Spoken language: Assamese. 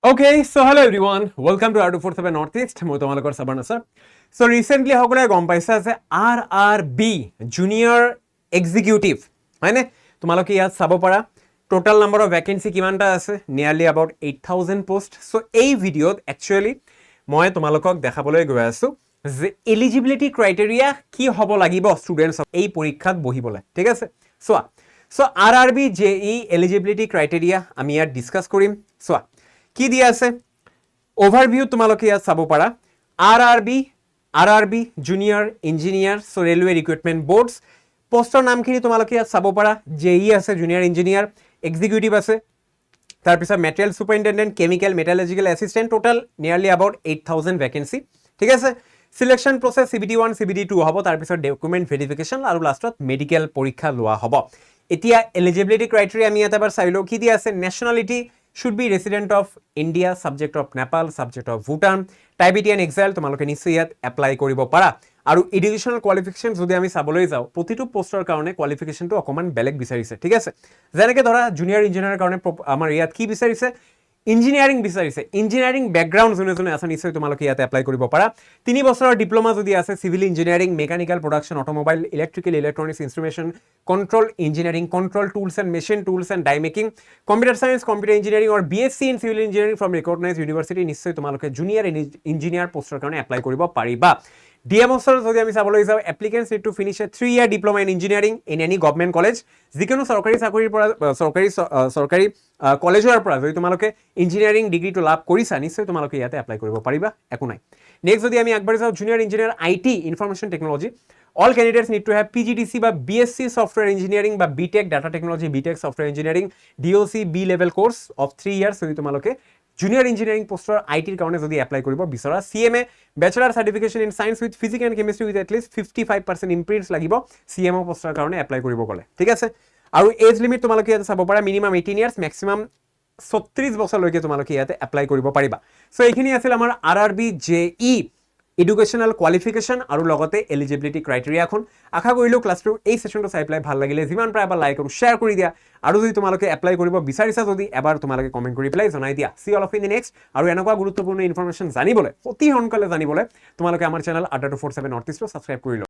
Okay, so hello everyone. Welcome to R247 Northeast. মই তোমালোকৰ সাবান আছা। So recently সকলোৱে গম পাইছা যে RRB জুনিয়ৰ এক্সিকিউটিভ হয়নে তোমালোকে ইয়াত চাব পাৰা টোটাল নাম্বাৰ অফ ভ্যাকেন্সি কিমানটা আছে নিয়াৰলি अबाउट 8000 পোষ্ট। সো এই ভিডিঅ'ত একচুয়ালি মই তোমালোকক দেখাবলৈ গৈ আছো যে এলিজিবিলিটি ক্ৰাইটেৰিয়া কি হ'ব লাগিব ষ্টুডেন্টছ এই পৰীক্ষাত বহিবলৈ, ঠিক আছে? So RRB JE eligibility criteria আমি ইয়াত ডিসকাস কৰিম। কি দিয়া আছে ওভাৰভিউ তোমালোকে ইয়াত চাব পাৰা RRB junior engineer so railway recruitment boards পোষ্টৰ নামখিনি তোমালোকে ইয়াত চাব পাৰা JE আছে জুনিয়ৰ ইঞ্জিনিয়াৰ এক্সিকিউটিভ আছে তাৰপিছত material superintendent chemical metallurgical assistant total nearly about 8000 vacancy, ঠিক আছে? সিলেকশন প্ৰসেস CBT1 CBT2 হ'ব তাৰপিছত ডকুমেন্ট ভেৰিফিকেশন আৰু লাষ্টত মেডিকেল পৰীক্ষা লোৱা হ'ব। এতিয়া এলিজিবিলিটি ক্ৰাইটেৰিয়া আমি এটা এবাৰ চাইলো কি দিয়া আছে nationality should be resident of India, subject of Nepal, subject of Bhutan, Tibetan exile তোমালোকে নিশ্চয় ইয়াত এপ্লাই কৰিব পাৰা। আৰু এডুকেশনাল কোৱালিফিকেশন যদি আমি চাবলৈ যাওঁ প্ৰতিটো পোষ্টৰ কাৰণে কোৱালিফিকেশনটো অকমান বেলেগ বিচাৰিছে, ঠিক আছে? যেনেকৈ ধৰা জুনিয়ৰ ইঞ্জিনিয়াৰৰ কাৰণে আমাৰ ইয়াত কি বিচাৰিছে ইঞ্জিনিয়াৰিং বিচাৰিছে, ইঞ্জিনিয়াৰিং বেকগ্ৰাউণ্ড যোনে আছে নিশ্চয় তোমালোকে ইয়াতে এপ্লাই কৰিব পাৰা। 3 বছৰৰ ডিপ্লোমা যদি আছে civil engineering mechanical production automobile electrical electronics instrumentation control engineering control tools and machine tools and die making computer science computer engineering or BSc in civil engineering from recognised university নিশ্চয় তোমালোকে জুনিয়ৰ ইঞ্জিনিয়াৰ পোষ্টৰ কাৰণে এপ্লাই কৰিব পাৰিবা। ডিএমএছৰ যদি আমি চাবলৈ যাওঁ applicants need to finish a 3 year diploma in engineering in any government college যিকোনো চৰকাৰী চাকৰিৰ পৰা চৰকাৰী কলেজৰ পৰা যদি তোমালোকে ইঞ্জিনিয়াৰিং ডিগ্ৰীটো লাভ কৰিছা নিশ্চয় তোমালোকে ইয়াতে এপ্লাই কৰিব পাৰিবা, একো নাই। নেক্সট যদি আমি আগবাঢ়ি যাওঁ junior engineer IT information technology all candidates need to have PGDC বা BSc software engineering বা BTech data technology BTech software engineering DOC B level course of 3 years যদি তোমালোকে জুনিয়ৰ ইঞ্জিনিয়াৰিং পোষ্টৰ আইটিৰ কাৰণে যদি এপ্লাই কৰিব বিচৰা CMA bachelor certification in science with physics and chemistry with at least 55% ইম্প্ৰিণ্টছ লাগিব CMO পোষ্টৰ কাৰণে এপ্লাই কৰিব গ'লে, ঠিক আছে? আৰু এজ লিমিট তোমালোকে ইয়াতে চাব পাৰা মিনিমাম 18 ইয়াৰ্ছ মেক্সিমাম 36 বছৰলৈকে তোমালোকে ইয়াতে এপ্লাই কৰিব পাৰিবা। সো এইখিনি আছিল আমাৰ RRB JE এডুকেশনাল কোৱালিফিকেশন আৰু লগতে এলিজিবিলিটি ক্ৰাইটেৰিয়াখন। আশা কৰিলো ক্লাছটো এই সেশনটো চাই পেলাই ভাল লাগিলে যিমান পাৰে এবাৰ লাইক আৰু শ্বেয়াৰ কৰি দিয়া আৰু যদি তোমালোকে এপ্লাই কৰিব বিচাৰিছা যদি এবাৰ তোমালোকে কমেন্ট কৰি পেলাই জনাই দিয়া। See all of in the next আৰু এনেকুৱা গুৰুত্বপূৰ্ণ ইনফৰমেশ্যন জানিবলৈ অতি সোনকালে জানিবলৈ তোমালোকে আমাৰ চেনেল R247 নৰ্থ ইষ্টটো সাবস্ক্ৰাইব কৰি লওক।